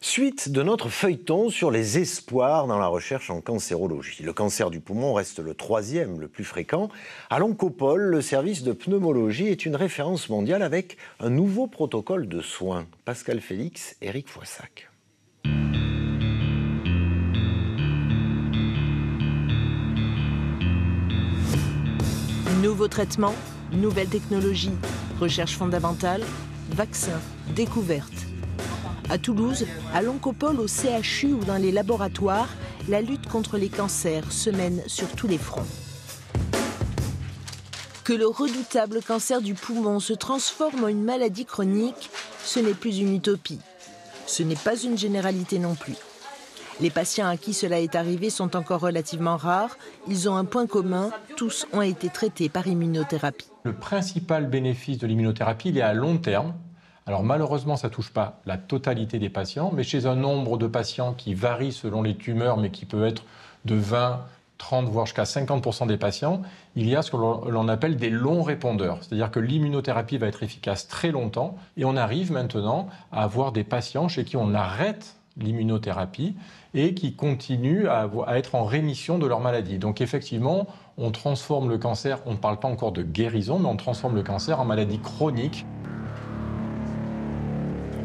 Suite de notre feuilleton sur les espoirs dans la recherche en cancérologie. Le cancer du poumon reste le 3e le plus fréquent. À l'Oncopole, le service de pneumologie est une référence mondiale avec un nouveau protocole de soins. Pascal Félix, Éric Foissac. Nouveaux traitements, nouvelles technologies, recherche fondamentale, vaccins, découvertes. À Toulouse, à l'Oncopole, au CHU ou dans les laboratoires, la lutte contre les cancers se mène sur tous les fronts. Que le redoutable cancer du poumon se transforme en une maladie chronique, ce n'est plus une utopie. Ce n'est pas une généralité non plus. Les patients à qui cela est arrivé sont encore relativement rares. Ils ont un point commun, tous ont été traités par immunothérapie. Le principal bénéfice de l'immunothérapie, il est à long terme. Alors malheureusement, ça ne touche pas la totalité des patients, mais chez un nombre de patients qui varie selon les tumeurs, mais qui peut être de 20, 30, voire jusqu'à 50% des patients, il y a ce que l'on appelle des longs répondeurs. C'est-à-dire que l'immunothérapie va être efficace très longtemps, et on arrive maintenant à avoir des patients chez qui on arrête l'immunothérapie et qui continuent à être en rémission de leur maladie. Donc effectivement, on transforme le cancer, on ne parle pas encore de guérison, mais on transforme le cancer en maladie chronique.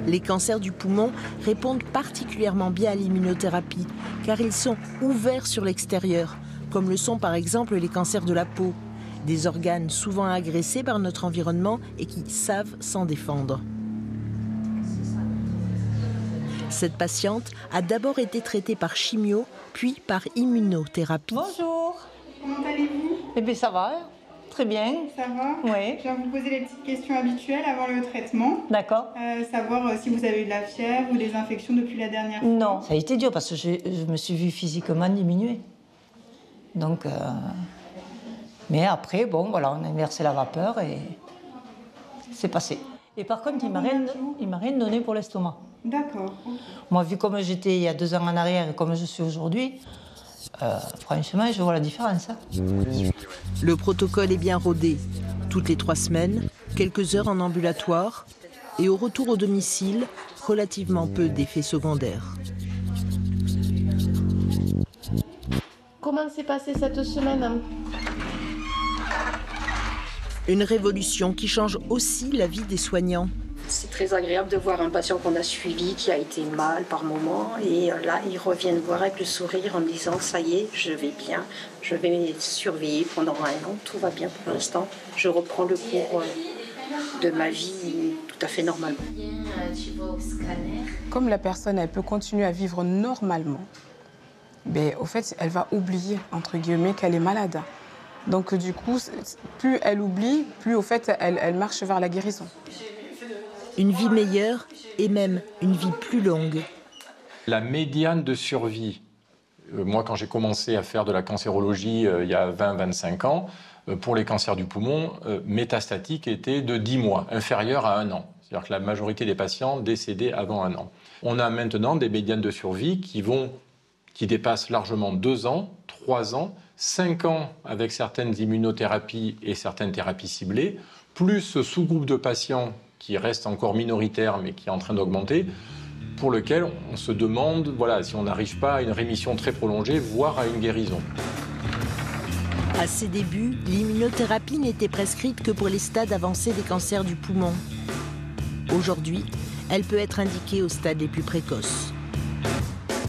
Les cancers du poumon répondent particulièrement bien à l'immunothérapie, car ils sont ouverts sur l'extérieur, comme le sont par exemple les cancers de la peau, des organes souvent agressés par notre environnement et qui savent s'en défendre. Cette patiente a d'abord été traitée par chimio, puis par immunothérapie. Bonjour. Comment allez-vous? Eh bien ça va, très bien. Ça va? Oui. Je vais vous poser les petites questions habituelles avant le traitement. D'accord. Savoir si vous avez eu de la fièvre ou des infections depuis la dernière fois. Non, ça a été dur parce que je me suis vue physiquement diminuer. Donc, mais après, bon, voilà, on a inversé la vapeur et c'est passé. Et par contre, il m'a rien donné pour l'estomac. D'accord. Okay. Moi, vu comme j'étais il y a 2 ans en arrière et comme je suis aujourd'hui, franchement, je vois la différence. Hein. Le protocole est bien rodé. Toutes les 3 semaines, quelques heures en ambulatoire et au retour au domicile, relativement peu d'effets secondaires. Comment s'est passée cette semaine? Une révolution qui change aussi la vie des soignants. C'est très agréable de voir un patient qu'on a suivi, qui a été mal par moment, et là, ils reviennent voir avec le sourire en me disant « ça y est, je vais bien, je vais surveiller pendant 1 an, tout va bien pour l'instant, je reprends le cours de ma vie tout à fait normalement ». Comme la personne, elle peut continuer à vivre normalement, mais au fait, elle va oublier, entre guillemets, qu'elle est malade. Donc du coup, plus elle oublie, plus au fait, elle marche vers la guérison. Une vie meilleure et même une vie plus longue. La médiane de survie, moi quand j'ai commencé à faire de la cancérologie il y a 20-25 ans, pour les cancers du poumon, métastatique était de 10 mois, inférieur à 1 an. C'est-à-dire que la majorité des patients décédaient avant 1 an. On a maintenant des médianes de survie qui dépassent largement 2 ans, 3 ans, 5 ans avec certaines immunothérapies et certaines thérapies ciblées, plus ce sous-groupe de patients qui reste encore minoritaire mais qui est en train d'augmenter, pour lequel on se demande si on n'arrive pas à une rémission très prolongée, voire à une guérison. À ses débuts, l'immunothérapie n'était prescrite que pour les stades avancés des cancers du poumon. Aujourd'hui, elle peut être indiquée aux stades les plus précoces.